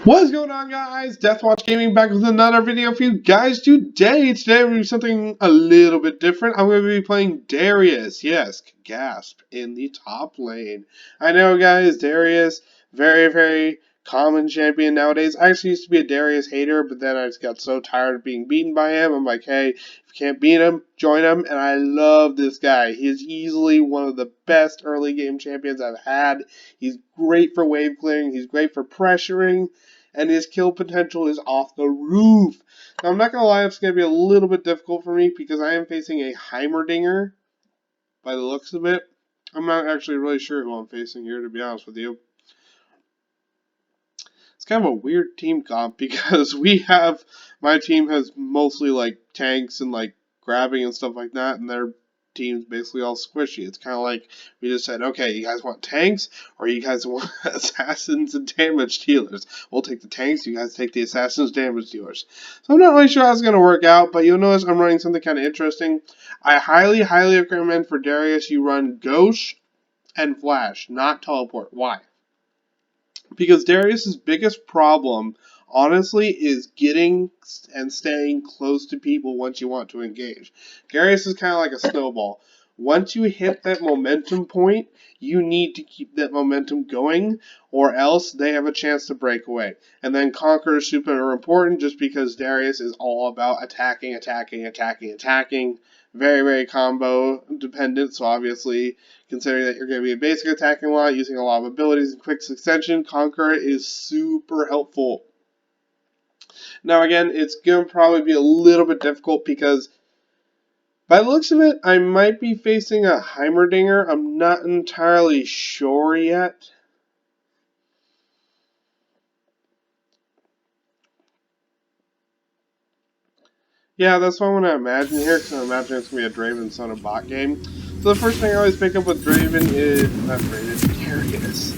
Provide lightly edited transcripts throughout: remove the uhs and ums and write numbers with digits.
What is going on, guys? Deathwatch Gaming back with another video for you guys today. Today we're doing something a little bit different. I'm going to be playing Darius. Yes, gasp, in the top lane. I know, guys, Darius, very common champion nowadays. I actually used to be a Darius hater, but then I just got so tired of being beaten by him. I'm like, hey, if you can't beat him, join him. And I love this guy. He is easily one of the best early game champions I've had. He's great for wave clearing. He's great for pressuring. And his kill potential is off the roof. Now, I'm not going to lie, it's going to be a little bit difficult for me because I am facing a Heimerdinger by the looks of it. I'm not actually really sure who I'm facing here, to be honest with you. It's kind of a weird team comp because my team has mostly like tanks and like grabbing and stuff like that, and their team's basically all squishy. It's kind of like we just said, okay, you guys want tanks or you guys want assassins and damage dealers? We'll take the tanks, you guys take the assassins, damage dealers. So I'm not really sure how it's going to work out, but you'll notice I'm running something kind of interesting. I highly recommend for Darius you run Ghost and Flash, not Teleport. Why? Because Darius's biggest problem, honestly, is getting and staying close to people once you want to engage. Darius is kind of like a snowball. Once you hit that momentum point, you need to keep that momentum going, or else they have a chance to break away. And then Conquer is super important just because Darius is all about attacking. Very combo dependent, so obviously considering that you're going to be a basic attacking lot, using a lot of abilities in quick succession, Conquer is super helpful. Now again, it's going to probably be a little bit difficult because by the looks of it, I might be facing a Heimerdinger. I'm not entirely sure yet. Yeah, that's what I'm going to imagine here, because I'm imagining it's going to be a Draven Son of Bot game. So the first thing I always pick up with Draven is, not Draven, Darius,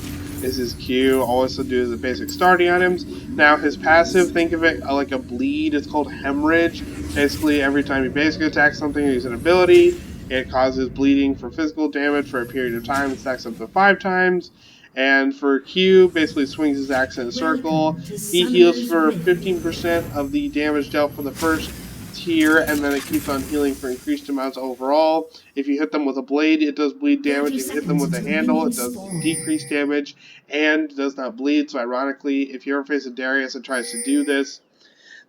is his Q. All this to do is the basic starting items. Now his passive, think of it like a bleed, it's called Hemorrhage. Basically, every time you basic attack something or use an ability, it causes bleeding for physical damage for a period of time. It stacks up to 5 times. And for Q, basically swings his axe in a circle. He heals for 15% of the damage dealt for the first tier, and then it keeps on healing for increased amounts overall. If you hit them with a blade, it does bleed damage. If you hit them with a handle, it does decrease damage and does not bleed. So ironically, if you ever face a Darius that tries to do this,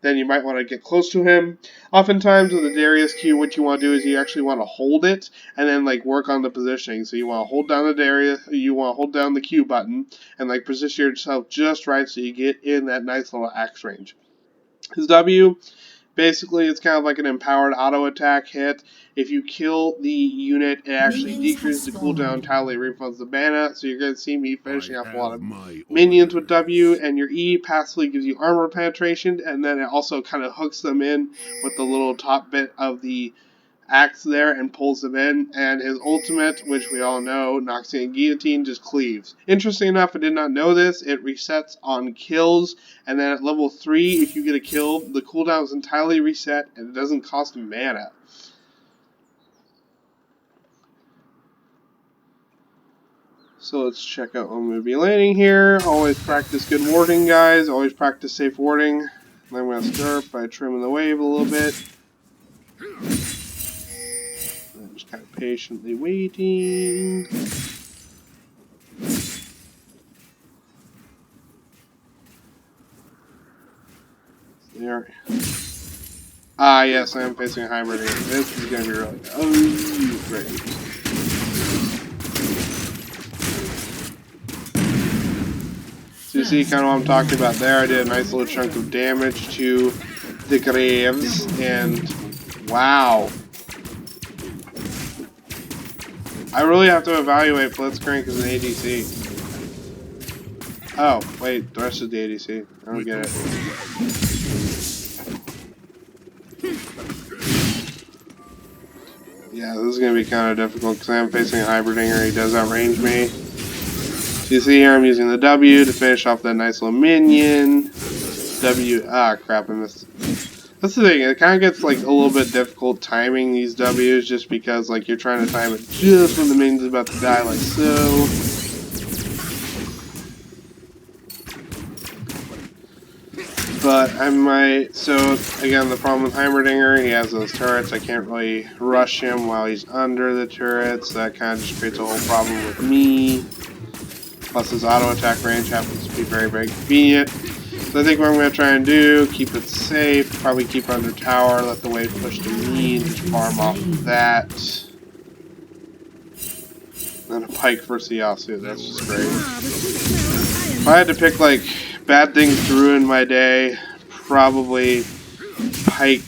then you might want to get close to him. Oftentimes with the Darius Q, what you want to do is you actually want to hold it and then like work on the positioning. So you want to hold down the Darius, you want to hold down the Q button and like position yourself just right so you get in that nice little axe range. His W, basically, it's kind of like an empowered auto attack hit. If you kill the unit, it actually decreases the cooldown entirely, refunds the mana. So you're going to see me finishing off a lot of minions with W, and your E passively gives you armor penetration, and then it also kind of hooks them in with the little top bit of the axe there and pulls them in, and his ultimate, which we all know, Noxian Guillotine, just cleaves. Interesting enough, I did not know this, it resets on kills, and then at level 3, if you get a kill, the cooldown is entirely reset, and it doesn't cost mana. So let's check out when we'll be landing here. Always practice good warding, guys. Always practice safe warding. And I'm going to start by trimming the wave a little bit. Kind of patiently waiting. There. Ah, yes, I am facing a Heimerdinger. This is going to be really good. Oh, great. So you see kind of what I'm talking about there. I did a nice little chunk of damage to the Graves, and wow. I really have to evaluate Blitzcrank as an ADC. Oh, wait, the rest is the ADC. I don't get it. Yeah, this is going to be kind of difficult because I'm facing a Heimerdinger. He does outrange me. So you see here I'm using the W to finish off that nice little minion. W, ah crap, I missed. That's the thing, it kind of gets like a little bit difficult timing these W's just because like you're trying to time it just when the minion's about to die, like so. But I might, so again, the problem with Heimerdinger, he has those turrets. I can't really rush him while he's under the turrets. That kind of just creates a whole problem with me. Plus his auto attack range happens to be very, very convenient. So I think what I'm going to try and do, keep it safe, probably keep under tower, let the wave push to me, and just farm off of that. And a pike versus Yasu, that's just great. If I had to pick like bad things to ruin my day, probably pike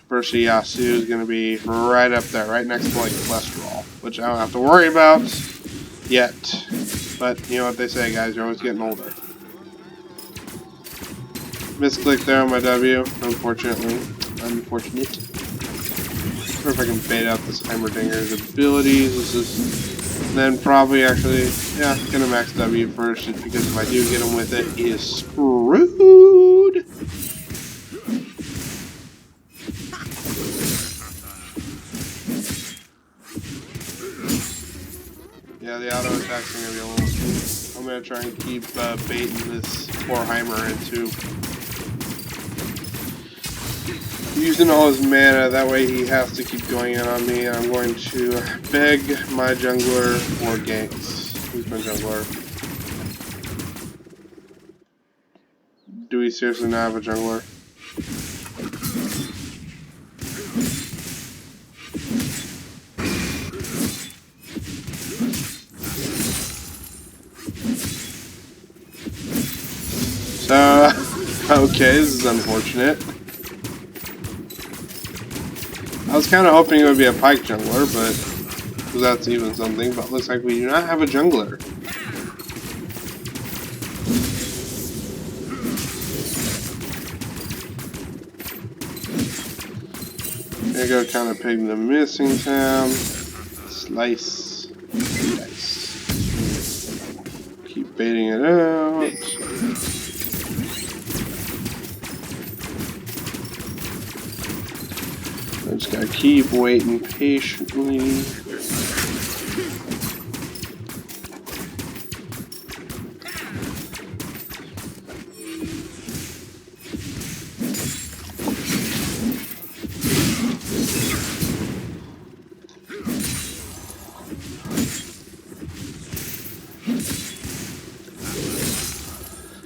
versus Yasu is going to be right up there, right next to like cholesterol, which I don't have to worry about yet. But you know what they say, guys, you're always getting older. Misclick there on my W, unfortunately. Unfortunate. I wonder if I can bait out this Heimerdinger's abilities. And then probably actually, yeah, gonna max W first, just because if I do get him with it, he is screwed. Yeah, the auto attacks are gonna be a little. I'm gonna try and keep baiting this poor Heimer into using all his mana. That way he has to keep going in on me. And I'm going to beg my jungler for ganks. Who's my jungler? Do we seriously not have a jungler? So, okay, this is unfortunate. I was kind of hoping it would be a pike jungler, but that's even something. But looks like we do not have a jungler. Gonna go kind of pig the missing town. Slice. Dice. Keep baiting it out. I just gotta keep waiting patiently.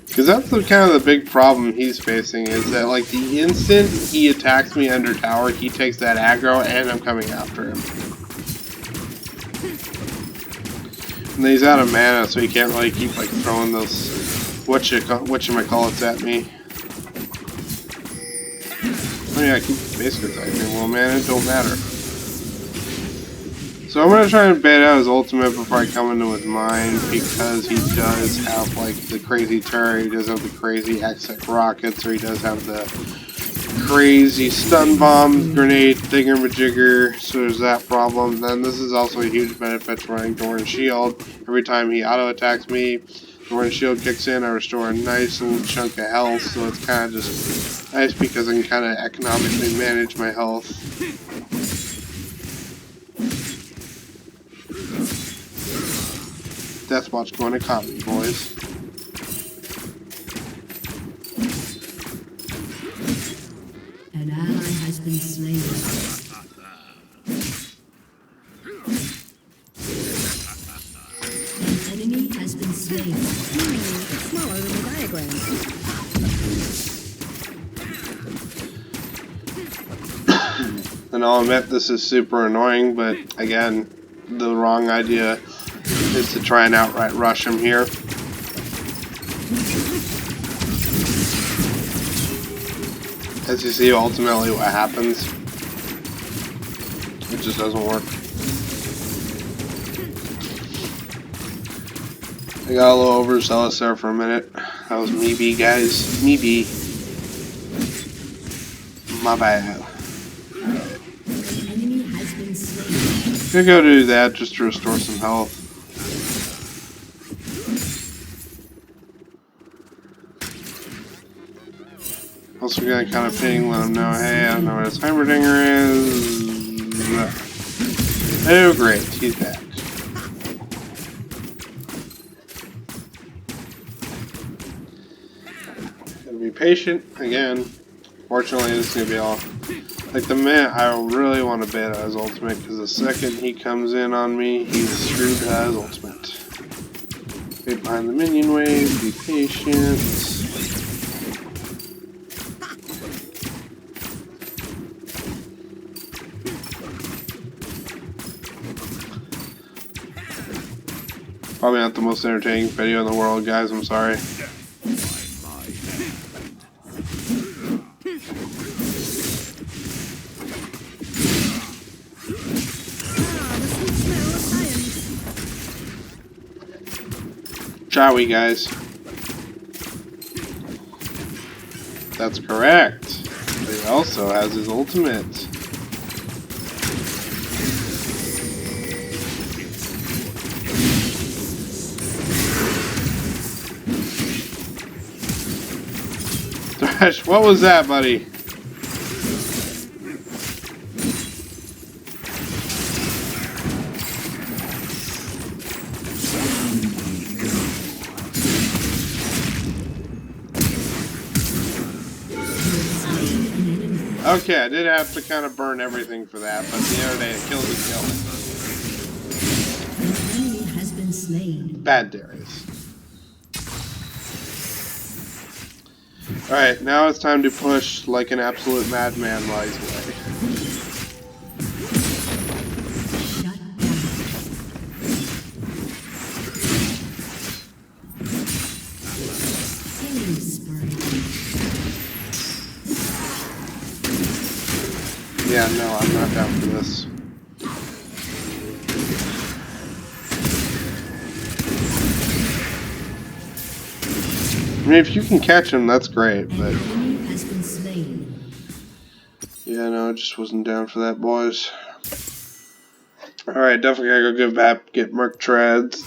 Because that's the kind of the big problem he's facing, is that like the instant he attacks me under tower, he takes that aggro and I'm coming after him. And then he's out of mana, so he can't really keep like throwing those whatchamacallits at me. Oh yeah, I keep basically attacking. Well man, it don't matter. So I'm going to try and bait out his ultimate before I come into his mine, because he does have like the crazy turret, he does have the crazy X-Tech rockets, or he does have the crazy stun bomb grenade thingamajigger, so there's that problem. Then this is also a huge benefit to running Doran Shield. Every time he auto attacks me, Doran Shield kicks in, I restore a nice little chunk of health, so it's kind of just nice because I can kind of economically manage my health. Deathwatch going to comedy, boys. An ally has been slain. An enemy has been slain. Smaller than the diagram. And I'll admit this is super annoying, but again, the wrong idea is to try and outright rush him here. As you see, ultimately what happens, it just doesn't work. I got a little overzealous there for a minute. That was me B, guys. Me B. My bad. An enemy has been slain. Gonna go do that just to restore some health. Also gonna kind of ping, let him know, hey, I don't know what his Heimerdinger is. Oh great, he's back. Gotta be patient again. Fortunately, this is gonna be all. Like the man, I really want to bait out his ultimate because the second he comes in on me, he's screwed out his ultimate. Wait behind the minion wave, be patient. Probably not the most entertaining video in the world, guys, I'm sorry. Shall we, guys? That's correct. But he also has his ultimate. Thresh, what was that, buddy? Okay, I did have to kind of burn everything for that, but the other day it killed the kill. An enemy has been slain. Bad Darius. Alright, now it's time to push like an absolute madman while he's away. Shut down. Killing spree. Yeah, no, I'm not down for this. I mean, if you can catch him, that's great, but... An enemy has been slain. Yeah, no, I just wasn't down for that, boys. Alright, definitely gotta go give back, get Merc Treads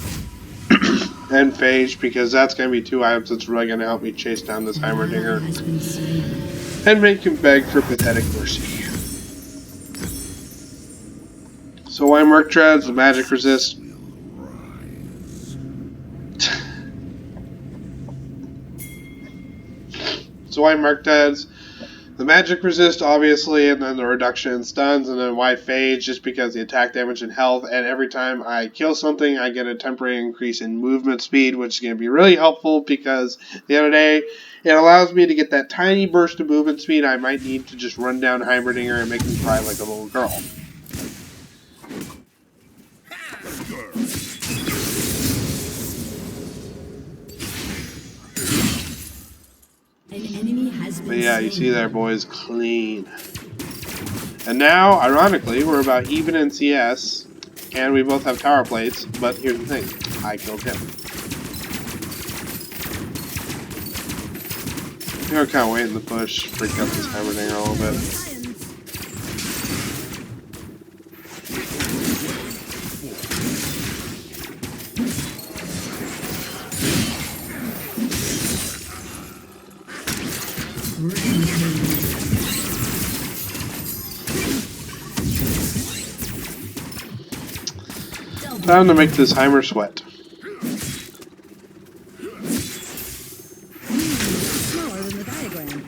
and Phage, because that's gonna be two items that's really gonna help me chase down this Heimerdinger Has been slain. and make him beg for pathetic mercy. So why Merc Treads? The magic resist. So why Merc Treads? The magic resist, obviously, and then the reduction in stuns, and then why Phage, just because the attack damage and health, and every time I kill something, I get a temporary increase in movement speed, which is going to be really helpful, because the other day, it allows me to get that tiny burst of movement speed I might need to just run down Heimerdinger and make him cry like a little girl. An enemy has been But yeah, you slain. see there, boys, clean. And now, ironically, we're about even in CS, and we both have tower plates, but here's the thing, I killed him. You know, kind of waiting to push, freak up this Heimerdinger a little bit. Time to make this Heimer sweat. Smaller than the diagram.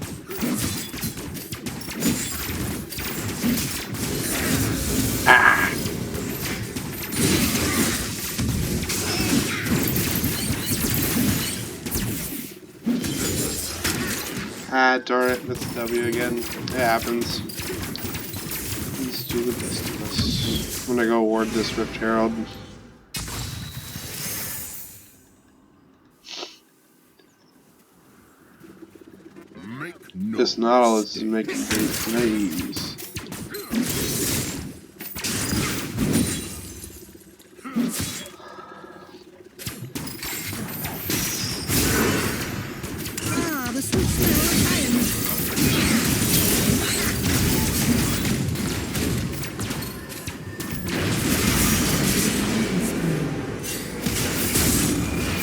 Ah, darn it, that's a W again. It happens. Let's do the best of us. I'm gonna go ward this Rift Herald. This Nautilus is making great plays. Ah, the sweet smell of science.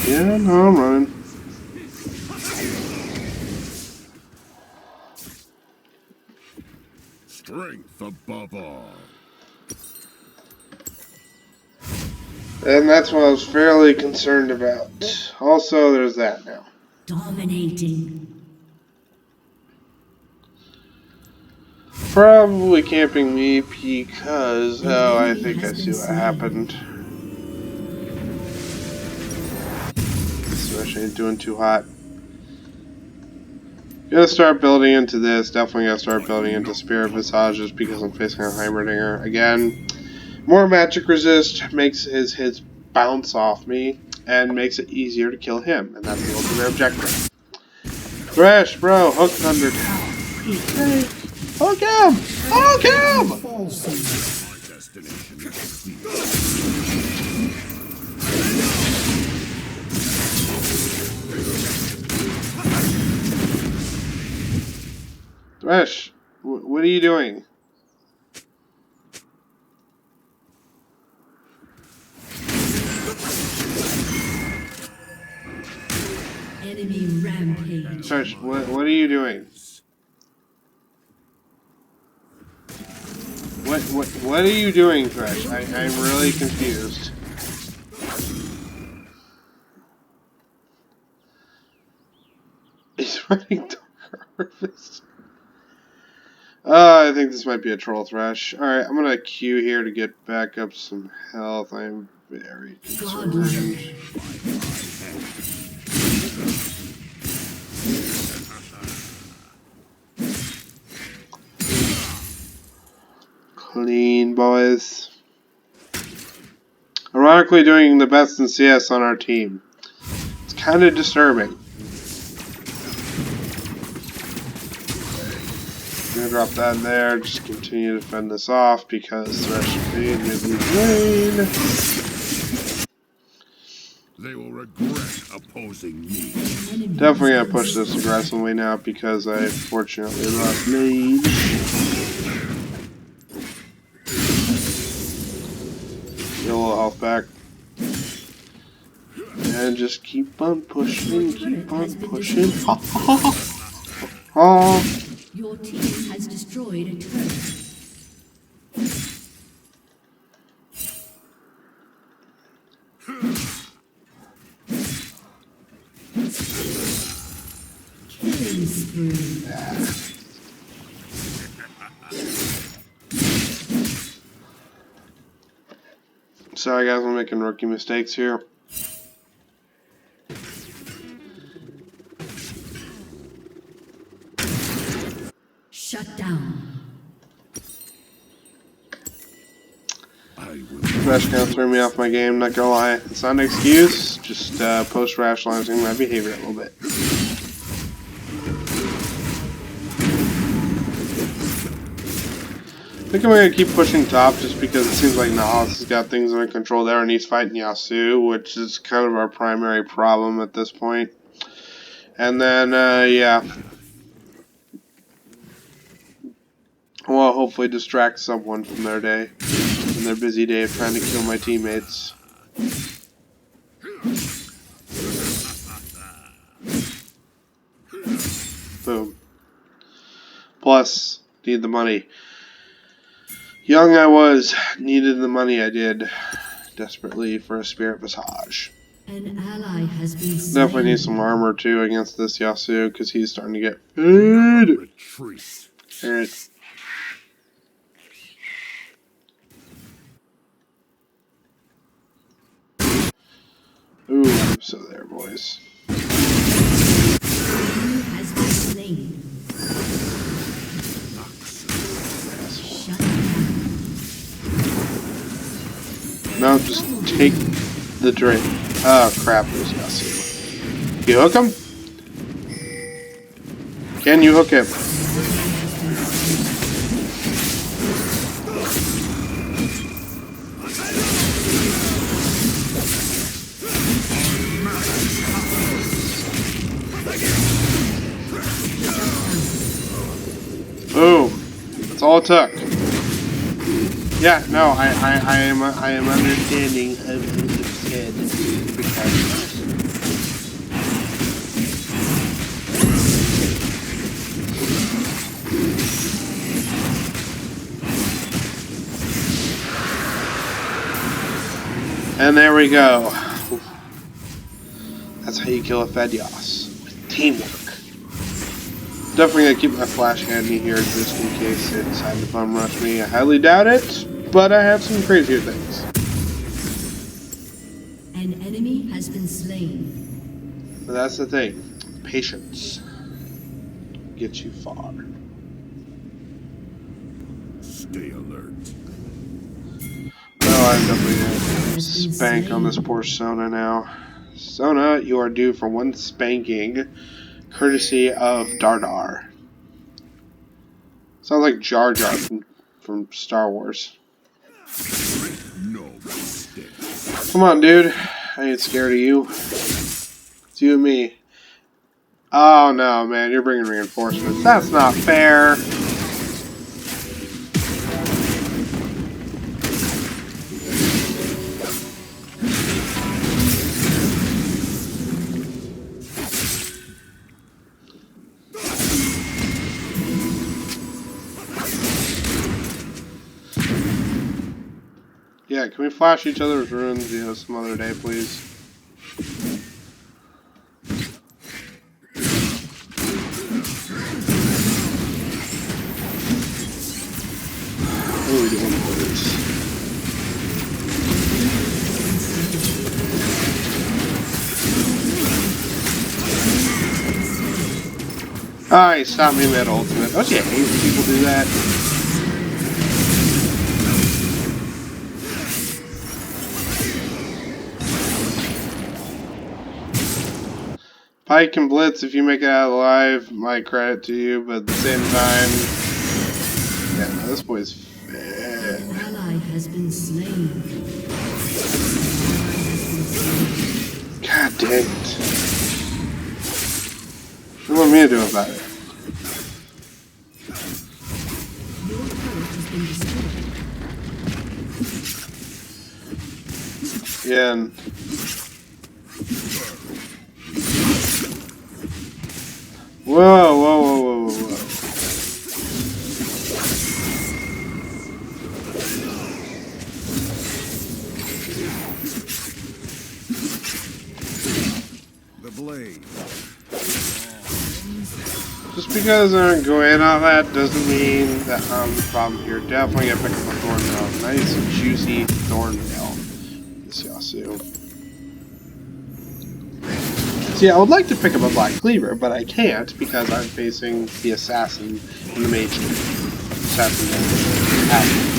Yeah, no, I'm running. Strength above all. And that's what I was fairly concerned about. Also, there's that now. Dominating. Probably camping me because... Oh, I think I see what happened. This ain't doing too hot. Gonna start building into this. Definitely gonna start building into Spirit Visage just because I'm facing a Heimerdinger. Again, more magic resist makes his hits bounce off me and makes it easier to kill him. And that's the ultimate objective. Thresh, bro, hook Thunder Tower. Hook him! Hook him! My destination is complete. Thresh, what are you doing? Enemy rampage. Thresh, what are you doing? What are you doing, Thresh? I'm really confused. He's running Dark Harvest. I think this might be a troll Thresh. Alright, I'm gonna queue here to get back up some health. I'm very concerned. Clean, boys. Ironically doing the best in CS on our team. It's kind of disturbing. I'm gonna drop that in there, just continue to fend this off because Thresh is being lane. They will regret opposing me. Definitely gonna push this aggressively now because I fortunately lost lead. Get a little health back. And just keep on pushing, keep on pushing. Ha ha ha ha! Your team has destroyed a turret. Killing spree. Sorry guys, I'm making rookie mistakes here. Shut down. Thresh kind of threw me off my game, not gonna lie. It's not an excuse, just post-rationalizing my behavior a little bit. I think I'm gonna keep pushing top just because it seems like Nahas has got things under control there and he's fighting Yasuo, which is kind of our primary problem at this point. And then, yeah. Well, hopefully distract someone from their day, from their busy day of trying to kill my teammates. Boom. Plus, need the money. Young I was, needed the money I did desperately for a Spirit Visage. An ally has been slain. Definitely need some armor too against this Yasuo because he's starting to get food. Retreat. Alright. Ooh, I'm so there, boys. Has been slain. Shut down. No, just take the drink. Oh crap, there's Yasuo. You hook him? Can you hook him? Boom. That's all it took. Yeah, no, I am understanding of what you said because and there we go. That's how you kill a Fedios. With teamwork. Definitely gonna keep my flash handy here just in case they decide to bum rush me. I highly doubt it, but I have some crazier things. An enemy has been slain. But that's the thing. Patience gets you far. Stay alert. Oh, I'm definitely gonna spank on this poor Sona now. Sona, you are due for one spanking, courtesy of Dardar. Sounds like Jar Jar from Star Wars. No mistake. Come on, dude. I ain't scared of you. It's you and me. Oh, no, man. You're bringing reinforcements. That's not fair. Yeah, can we flash each other's runes, some other day, please? What are we doing, boys? Alright, stop me mid ultimate. Don't you hate when people do that? Pike can blitz if you make it out alive. My credit to you, but at the same time, yeah, no, this boy's fed. An ally has been slain. God dang it! What do you want me to do about it? Your turret has been destroyed. Yeah, and whoa, whoa, whoa, whoa, whoa, whoa. The blade. Just because I don't go in on that doesn't mean that I'm the problem here. Definitely gonna pick up a Thornmail. Nice, juicy Thornmail. This Yasuo. See, I would like to pick up a Black Cleaver, but I can't because I'm facing the Assassin and the Mage. Assassin and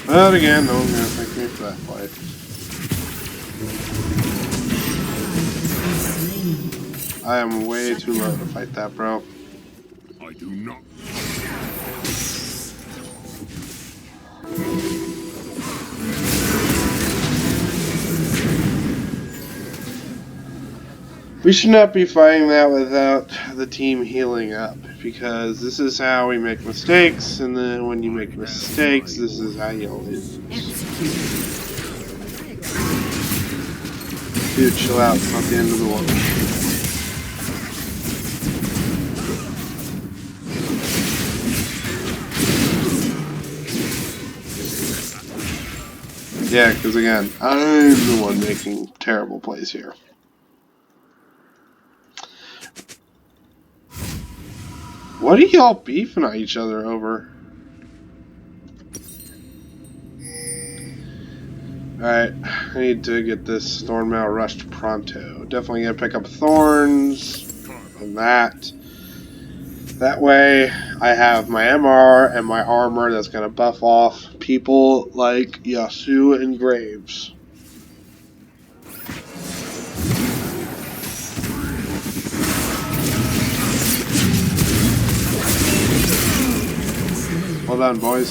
But again, no one's gonna thank me for that fight. I am way too low to fight that, bro. I do not. We should not be fighting that without the team healing up, because this is how we make mistakes, and then when you make mistakes, this is how you lose. Dude, chill out, it's not the end of the world. Yeah, because again, I'm the one making terrible plays here. What are y'all beefing at each other over? Alright, I need to get this Thornmail rushed pronto. Definitely gonna pick up Thorns and that. That way, I have my MR and my armor that's gonna buff off people like Yasuo and Graves. Well done, boys.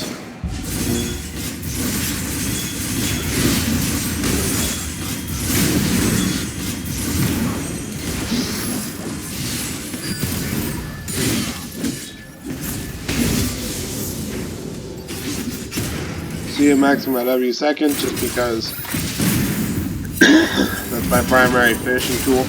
See you maxing my W second just because that's my primary finishing tool.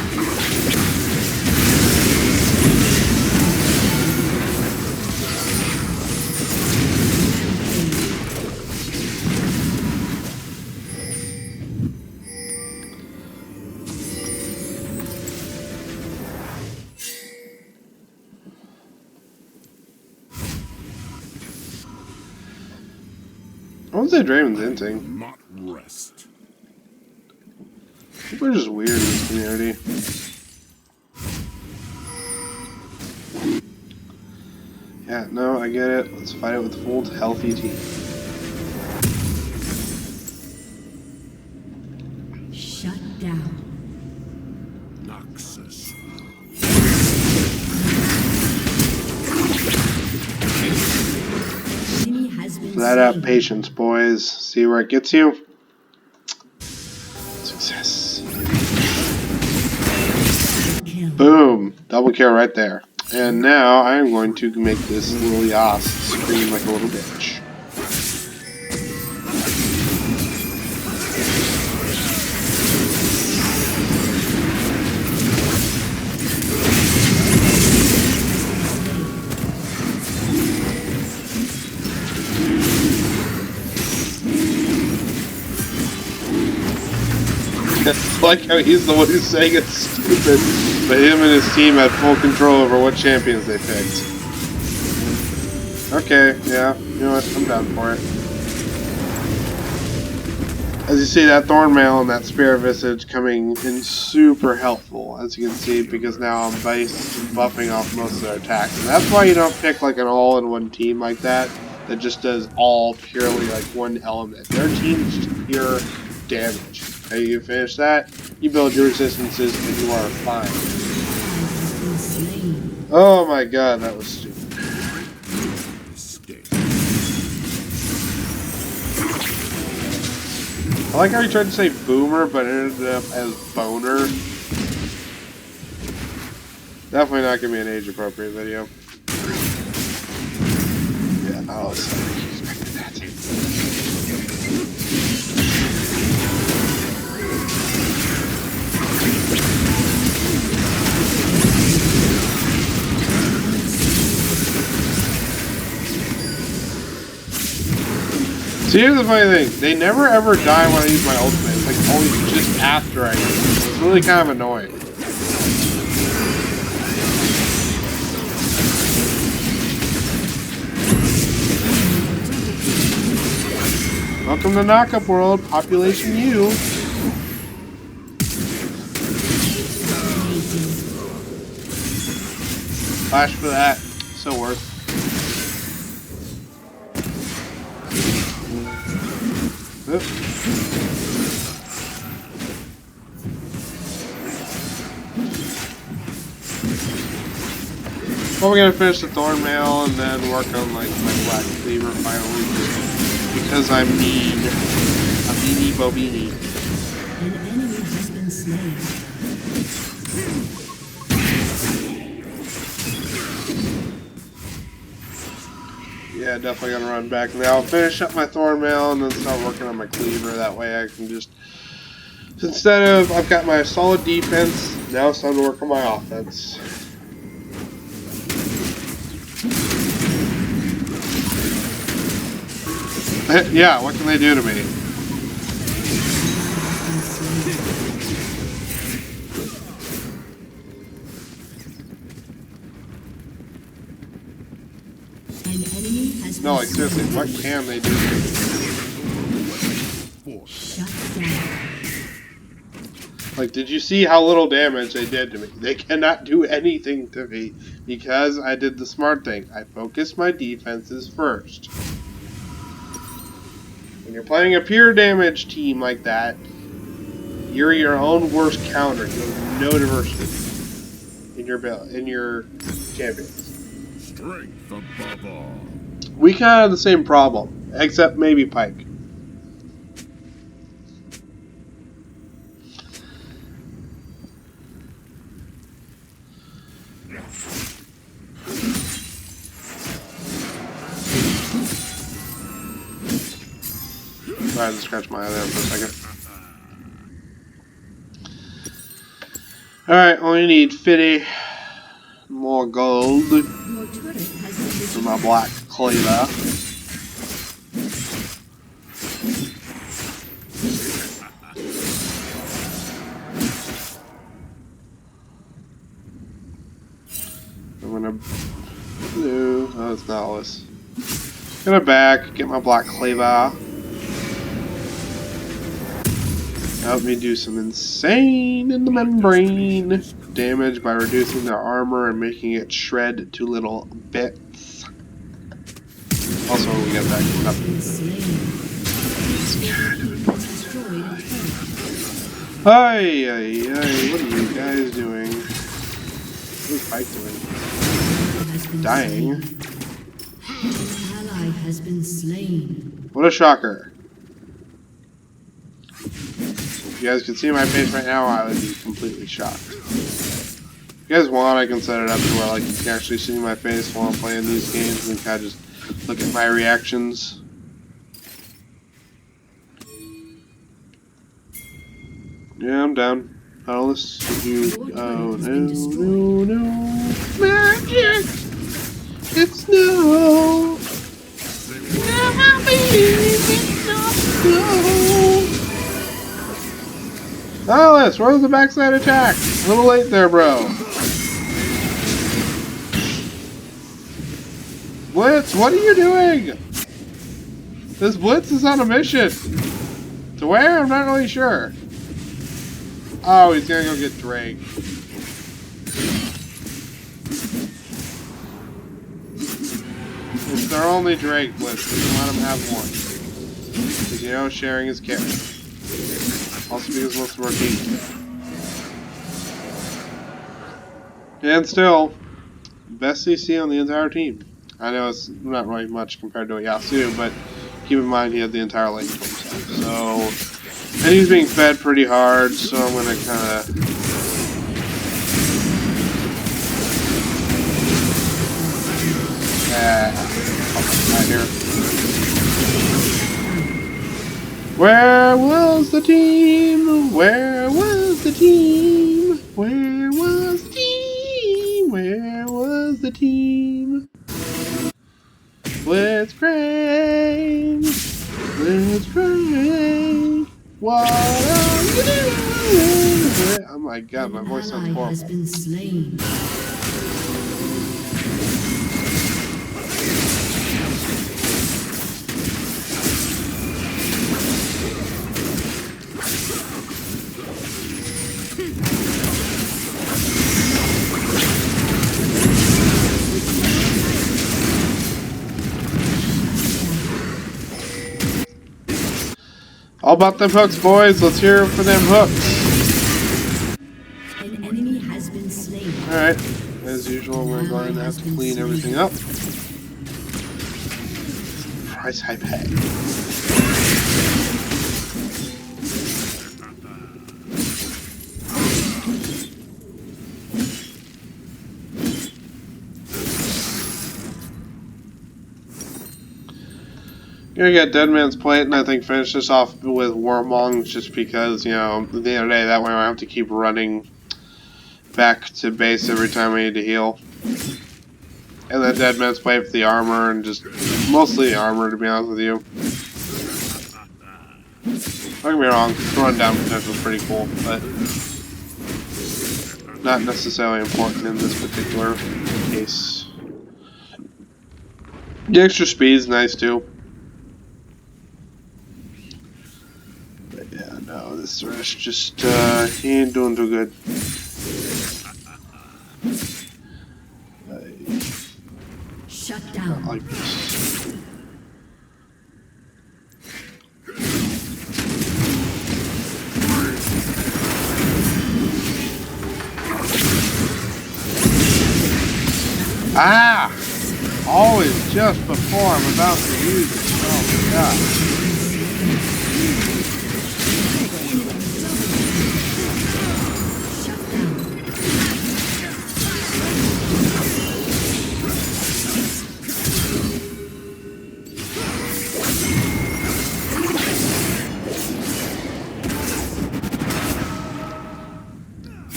wouldn't say Draven's inting. Not rest. People are just weird in this community. Yeah, no, I get it. Let's fight it with a full, healthy team. Shut down. Noxus. Enemy has been Flat out slain. patience, boys. See where it gets you? Success. Kill. Boom. Double kill right there. And now I'm going to make this little Yas scream like a little bitch. I like how he's the one who's saying it's stupid, but him and his team had full control over what champions they picked. Okay, yeah, you know what, I'm down for it. As you see, that Thornmail and that Spirit Visage coming in super helpful, as you can see, because now I'm buffing off most of their attacks. And that's why you don't pick like an all-in-one team like that just does all purely like one element. Their team is just pure damage. Okay, you finish that, you build your resistances, and you are fine. Oh my god, that was stupid. I like how he tried to say boomer, but it ended up as boner. Definitely not gonna be an age-appropriate video. Yeah, I was expecting that. See, here's the funny thing. They never ever die when I use my ultimate. It's like always just after I use it. It's really kind of annoying. Welcome to Knockup World. Population U. Flash for that. So worth. Oops. Well, we're gonna finish the Thornmail and then work on like my Black Cleaver finally, because I'm mean. I'm meanie bobini. An enemy has been slain. Yeah, definitely gonna run back now. I'll finish up my Thornmail and then start working on my Cleaver. That way I can just, instead of, I've got my solid defense, now it's time to work on my offense. Yeah, what can they do to me? An enemy has No, been like seriously, slain. what can they do to me? Shut down. Like, did you see how little damage they did to me? They cannot do anything to me because I did the smart thing. I focused my defenses first. When you're playing a pure damage team like that, you're your own worst counter. You have no diversity in your champions. Strength above all. We kind of have the same problem, except maybe Pike. I had to scratch my eye there for a second. Alright, only need 50 more gold Your turret has been for my Black Cleaver. I'm gonna... No, that's not this. Gonna back, get my Black Cleaver. Help me do some insane in the membrane damage by reducing their armor and making it shred to little bits. Also, we get that up. Hi, what are you guys doing? What is Pike doing? Dying. An ally has been slain. What a shocker. If you guys could see my face right now, I would be completely shocked. If you guys want, I can set it up to where like you can actually see my face while I'm playing these games and kind of just look at my reactions. Yeah, I'm down. Alice, you. Oh no. Magic! It's no! Never believe it's not so! Alice, where's the backside attack? A little late there, bro. Blitz, what are you doing? This Blitz is on a mission. To where? I'm not really sure. Oh, he's gonna go get Drake. It's their only Drake Blitz. We can let him have one. Because, you know, sharing is caring. Also because most of our team. And still, best CC on the entire team. I know it's not really much compared to a Yasu, but keep in mind he had the entire lane to himself. So. And he's being fed pretty hard, so I'm gonna kinda... right here. Where was the team? Where was the team? Where was the team? Where was the team? Blitzcrank! Blitzcrank! What are you doing? Oh my god, my voice sounds horrible. Has been slain. All about them hooks, boys. Let's hear for them hooks. An enemy has been slain. Alright. As usual, we're going to have to clean everything up. Price I pay. Gonna get Dead Man's Plate and I think finish this off with Wormong just because, you know, at the end of the day, that way I don't have to keep running back to base every time I need to heal. And then Dead Man's Plate for the armor and just mostly the armor, to be honest with you. Don't get me wrong, throwing down potential is pretty cool, but not necessarily important in this particular case. The extra speed is nice too. Yeah, no, this Thresh just, he ain't doing too good. Shut I down. don't like this. Ah! Always just before I'm about to use it. Oh my god.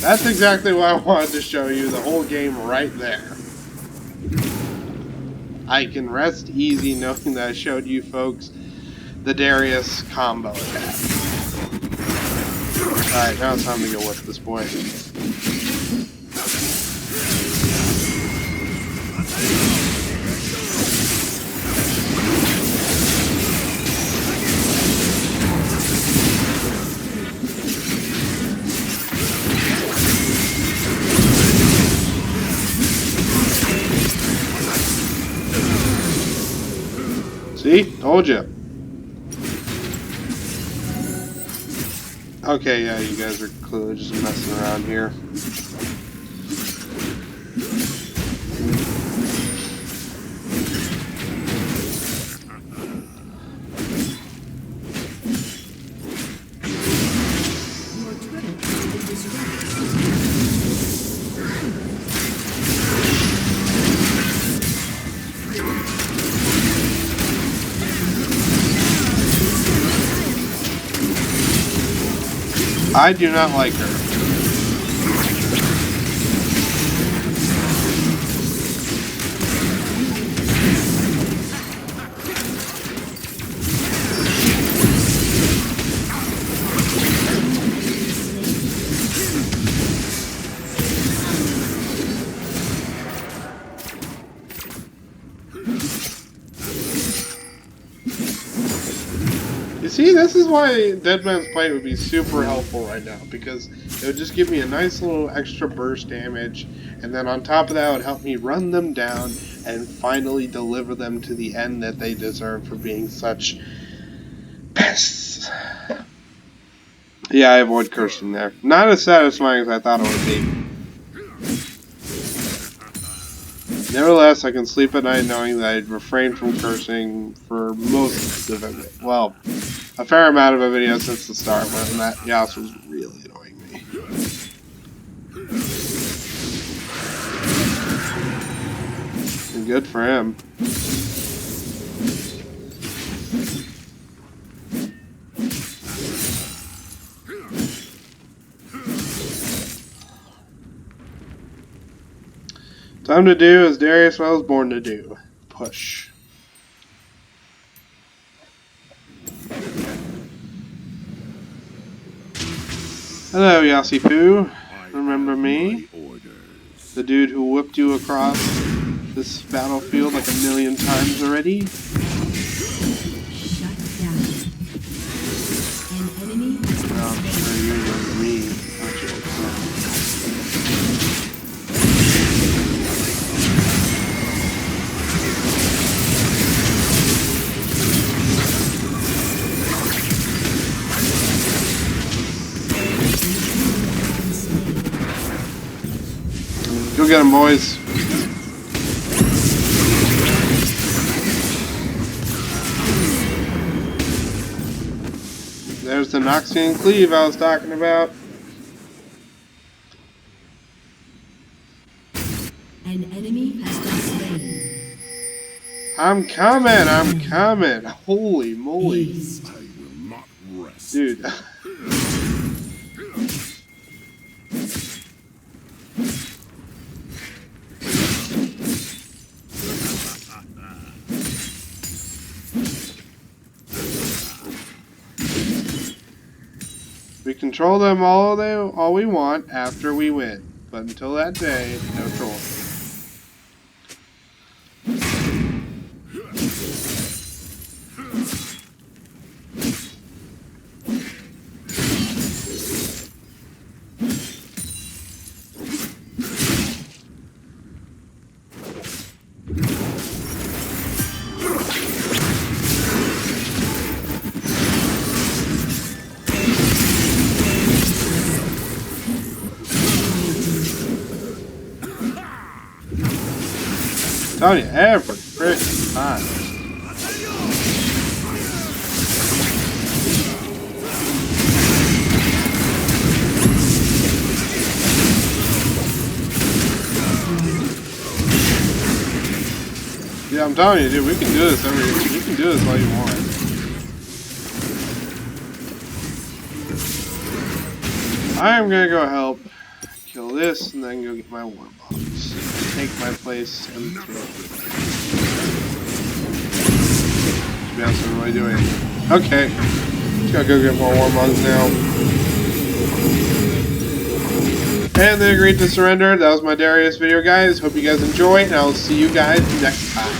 That's exactly what I wanted to show you, the whole game right there. I can rest easy knowing that I showed you folks the Darius combo attack. Alright, now it's time to go with this boy. See? Told you. Okay, yeah, you guys are clearly just messing around here. Your turret has been destroyed. I do not like her. You see, this is why Dead Man's Plate would be super helpful right now, because it would just give me a nice little extra burst damage, and then on top of that it would help me run them down and finally deliver them to the end that they deserve for being such pests. Yeah, I avoid cursing there. Not as satisfying as I thought it would be. Nevertheless, I can sleep at night knowing that I'd refrained from cursing for most of it. Well, a fair amount of a video since the start, when that Yas was really annoying me. And good for him. Time to do as Darius was born to do. Push. Hello, Yasipu. Remember me? The dude who whipped you across this battlefield like a million times already? Shut down. An enemy has been Well, I'm slain. sure you remember me. Don't you? Go get him, boys. There's the Noxian Cleave I was talking about. An enemy has been slain. I'm coming. Holy moly. Aced. I will not rest. Dude. We control them all we want after we win. But until that day, no choice. Tell you every freaking time. Yeah, I'm telling you, dude, we can do this you can do this all you want. I am gonna go help kill this and then go get my war bombs. Take my place and throw it. To be honest, what am I doing? Okay. Just gotta go get more war bombs now. And they agreed to surrender. That was my Darius video, guys. Hope you guys enjoy, and I'll see you guys next time.